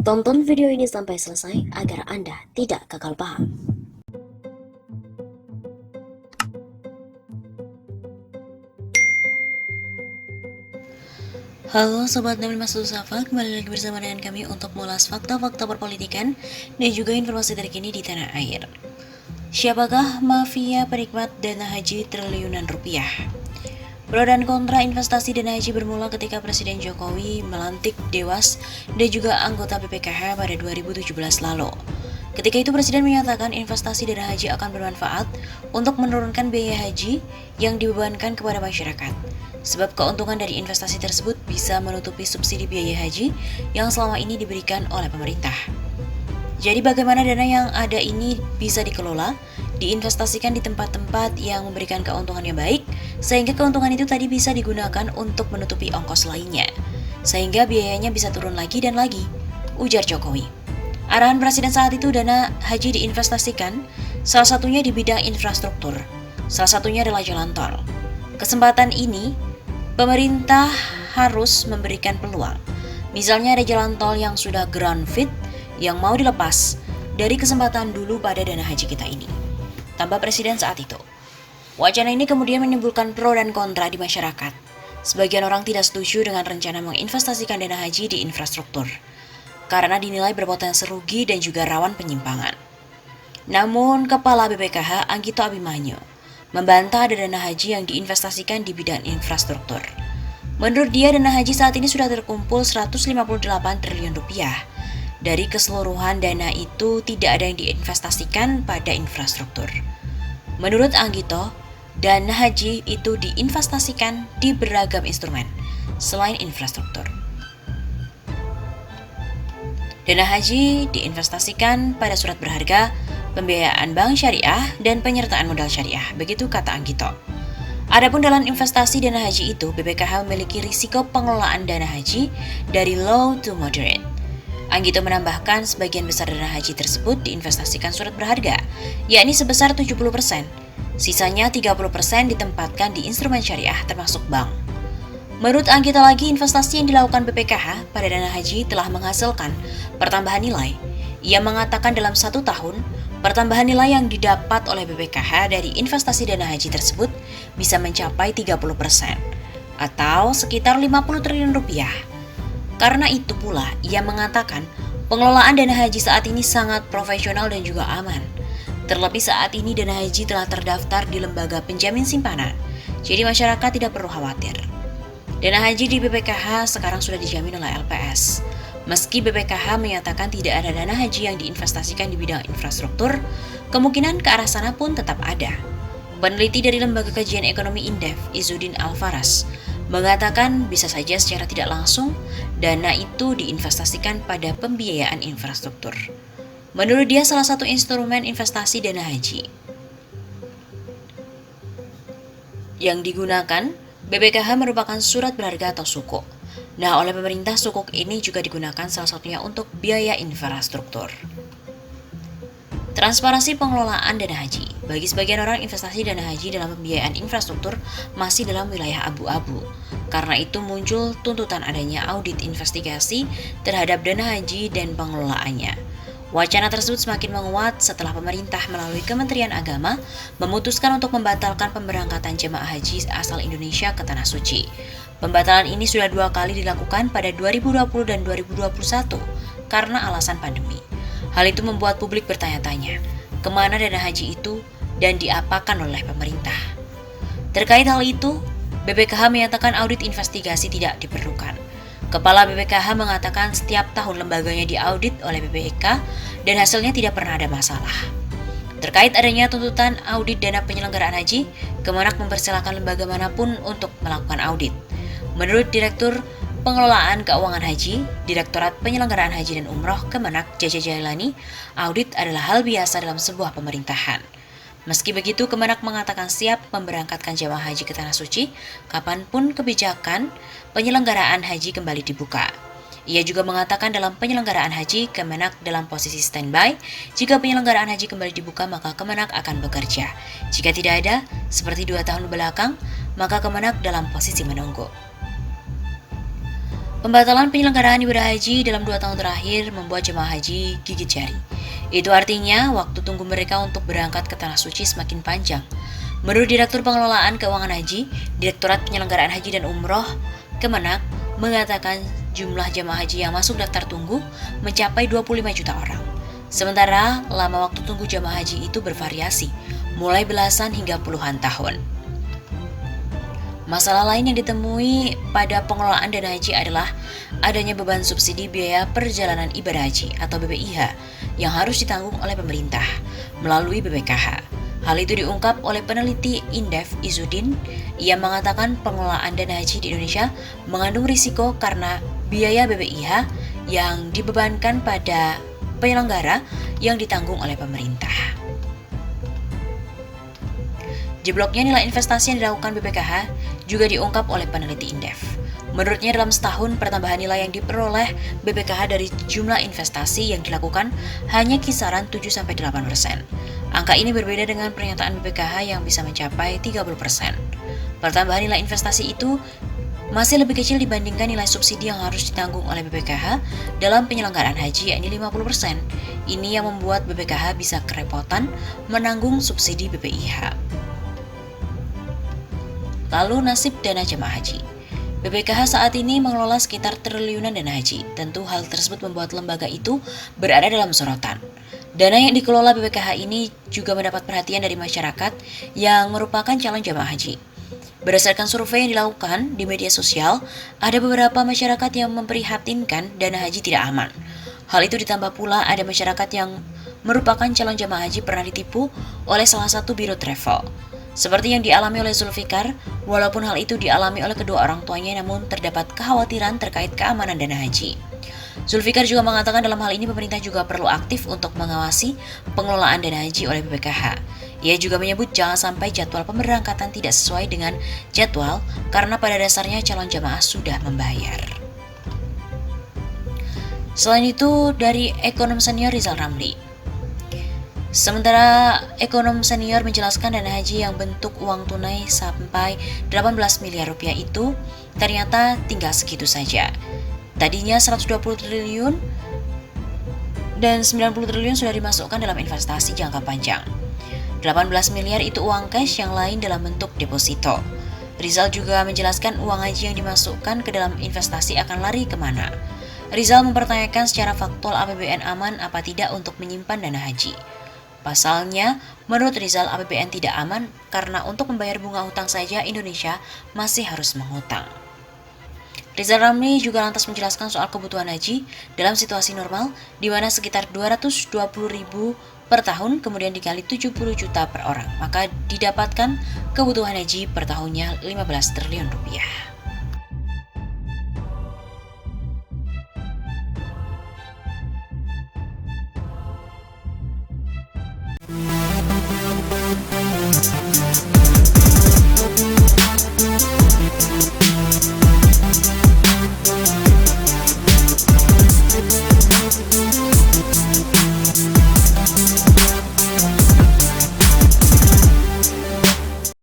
Tonton video ini sampai selesai agar Anda tidak gagal paham. Halo Sobat 65 Safa, kembali lagi bersama dengan kami untuk mengulas fakta-fakta perpolitikan dan juga informasi terkini di tanah air. Siapakah mafia penikmat dana haji triliunan rupiah? Pro dan kontra investasi dana haji bermula ketika Presiden Jokowi melantik Dewas dan juga anggota BPKH pada 2017 lalu. Ketika itu Presiden menyatakan investasi dana haji akan bermanfaat untuk menurunkan biaya haji yang dibebankan kepada masyarakat. Sebab keuntungan dari investasi tersebut bisa menutupi subsidi biaya haji yang selama ini diberikan oleh pemerintah. Jadi bagaimana dana yang ada ini bisa dikelola, diinvestasikan di tempat-tempat yang memberikan keuntungan yang baik, sehingga keuntungan itu tadi bisa digunakan untuk menutupi ongkos lainnya, sehingga biayanya bisa turun lagi dan lagi, ujar Jokowi. Arahan Presiden saat itu dana haji diinvestasikan, salah satunya di bidang infrastruktur, salah satunya adalah jalan tol. Kesempatan ini, pemerintah harus memberikan peluang. Misalnya ada jalan tol yang sudah ground fit, yang mau dilepas dari kesempatan dulu pada dana haji kita ini, tambah Presiden saat itu. Wacana ini kemudian menimbulkan pro dan kontra di masyarakat. Sebagian orang tidak setuju dengan rencana menginvestasikan dana haji di infrastruktur, karena dinilai berpotensi rugi dan juga rawan penyimpangan. Namun, Kepala BPKH Anggito Abimanyu membantah ada dana haji yang diinvestasikan di bidang infrastruktur. Menurut dia, dana haji saat ini sudah terkumpul 158 triliun rupiah. Dari keseluruhan dana itu tidak ada yang diinvestasikan pada infrastruktur. Menurut Anggito, dana haji itu diinvestasikan di beragam instrumen selain infrastruktur. Dana haji diinvestasikan pada surat berharga, pembiayaan bank syariah, dan penyertaan modal syariah, begitu kata Anggito. Adapun dalam investasi dana haji itu, BPKH memiliki risiko pengelolaan dana haji dari low to moderate. Anggito menambahkan sebagian besar dana haji tersebut diinvestasikan surat berharga, yakni sebesar 70%. Sisanya 30% ditempatkan di instrumen syariah termasuk bank. Menurut Anggito lagi, investasi yang dilakukan BPKH pada dana haji telah menghasilkan pertambahan nilai. Ia mengatakan dalam 1 tahun, pertambahan nilai yang didapat oleh BPKH dari investasi dana haji tersebut bisa mencapai 30%, atau sekitar 50 triliun rupiah. Karena itu pula, ia mengatakan pengelolaan dana haji saat ini sangat profesional dan juga aman. Terlebih saat ini dana haji telah terdaftar di lembaga penjamin simpanan, jadi masyarakat tidak perlu khawatir. Dana haji di BPKH sekarang sudah dijamin oleh LPS. Meski BPKH menyatakan tidak ada dana haji yang diinvestasikan di bidang infrastruktur, kemungkinan ke arah sana pun tetap ada. Peneliti dari Lembaga Kajian Ekonomi Indef, Izzuddin Alfaras, mengatakan bisa saja secara tidak langsung dana itu diinvestasikan pada pembiayaan infrastruktur. Menurut dia, salah satu instrumen investasi dana haji yang digunakan BPKH merupakan surat berharga atau sukuk. Nah, oleh pemerintah sukuk ini juga digunakan salah satunya untuk biaya infrastruktur. Transparansi pengelolaan dana haji. Bagi sebagian orang, investasi dana haji dalam pembiayaan infrastruktur masih dalam wilayah abu-abu. Karena itu muncul tuntutan adanya audit investigasi terhadap dana haji dan pengelolaannya. Wacana tersebut semakin menguat setelah pemerintah melalui Kementerian Agama memutuskan untuk membatalkan pemberangkatan jemaah haji asal Indonesia ke Tanah Suci. Pembatalan ini sudah 2 kali dilakukan pada 2020 dan 2021 karena alasan pandemi. Hal itu membuat publik bertanya-tanya, kemana dana haji itu dan diapakan oleh pemerintah. Terkait hal itu, BPKH menyatakan audit investigasi tidak diperlukan. Kepala BPKH mengatakan setiap tahun lembaganya diaudit oleh BPK dan hasilnya tidak pernah ada masalah. Terkait adanya tuntutan audit dana penyelenggaraan haji, Kemenak mempersilahkan lembaga manapun untuk melakukan audit. Menurut Direktur Pengelolaan Keuangan Haji, Direktorat Penyelenggaraan Haji dan Umroh Kemenak Jaja Jailani, audit adalah hal biasa dalam sebuah pemerintahan. Meski begitu, Kemenak mengatakan siap memberangkatkan jemaah haji ke Tanah Suci kapanpun kebijakan penyelenggaraan haji kembali dibuka. Ia juga mengatakan dalam penyelenggaraan haji, Kemenak dalam posisi standby. Jika penyelenggaraan haji kembali dibuka, maka Kemenak akan bekerja. Jika tidak ada, seperti 2 tahun belakang, maka Kemenak dalam posisi menunggu. Pembatalan penyelenggaraan ibadah haji dalam 2 tahun terakhir membuat jemaah haji gigit jari. Itu artinya waktu tunggu mereka untuk berangkat ke Tanah Suci semakin panjang. Menurut Direktur Pengelolaan Keuangan Haji, Direktorat Penyelenggaraan Haji dan Umroh, Kemenak, mengatakan jumlah jemaah haji yang masuk daftar tunggu mencapai 25 juta orang. Sementara lama waktu tunggu jemaah haji itu bervariasi, mulai belasan hingga puluhan tahun. Masalah lain yang ditemui pada pengelolaan dana haji adalah adanya beban subsidi biaya perjalanan ibadah haji atau BPIH yang harus ditanggung oleh pemerintah melalui BPKH. Hal itu diungkap oleh peneliti Indef Izudin. Ia mengatakan pengelolaan dana haji di Indonesia mengandung risiko karena biaya BPIH yang dibebankan pada penyelenggara yang ditanggung oleh pemerintah. Jebloknya nilai investasi yang dilakukan BPKH juga diungkap oleh peneliti Indef. Menurutnya dalam setahun pertambahan nilai yang diperoleh BPKH dari jumlah investasi yang dilakukan hanya kisaran 7-8%. Angka ini berbeda dengan pernyataan BPKH yang bisa mencapai 30%. Pertambahan nilai investasi itu masih lebih kecil dibandingkan nilai subsidi yang harus ditanggung oleh BPKH dalam penyelenggaraan haji, yakni 50%. Ini yang membuat BPKH bisa kerepotan menanggung subsidi BPIH. Lalu nasib dana jemaah haji. BPKH saat ini mengelola sekitar triliunan dana haji. Tentu hal tersebut membuat lembaga itu berada dalam sorotan. Dana yang dikelola BPKH ini juga mendapat perhatian dari masyarakat yang merupakan calon jemaah haji. Berdasarkan survei yang dilakukan di media sosial, ada beberapa masyarakat yang memprihatinkan dana haji tidak aman. Hal itu ditambah pula ada masyarakat yang merupakan calon jemaah haji pernah ditipu oleh salah satu biro travel. Seperti yang dialami oleh Zulfikar, walaupun hal itu dialami oleh kedua orang tuanya, namun terdapat kekhawatiran terkait keamanan dana haji. Zulfikar juga mengatakan dalam hal ini pemerintah juga perlu aktif untuk mengawasi pengelolaan dana haji oleh BPKH. Ia juga menyebut jangan sampai jadwal pemberangkatan tidak sesuai dengan jadwal karena pada dasarnya calon jamaah sudah membayar. Selain itu, dari ekonom senior Rizal Ramli. Sementara ekonom senior menjelaskan dana haji yang bentuk uang tunai sampai 18 miliar rupiah itu ternyata tinggal segitu saja. Tadinya 120 triliun dan 90 triliun sudah dimasukkan dalam investasi jangka panjang. 18 miliar itu uang cash, yang lain dalam bentuk deposito. Rizal juga menjelaskan uang haji yang dimasukkan ke dalam investasi akan lari kemana. Rizal mempertanyakan secara faktual APBN aman apa tidak untuk menyimpan dana haji. Pasalnya, menurut Rizal APBN tidak aman karena untuk membayar bunga hutang saja Indonesia masih harus menghutang. Rizal Ramli juga lantas menjelaskan soal kebutuhan haji dalam situasi normal di mana sekitar 220.000 per tahun kemudian dikali 70 juta per orang, maka didapatkan kebutuhan haji per tahunnya 15 triliun rupiah.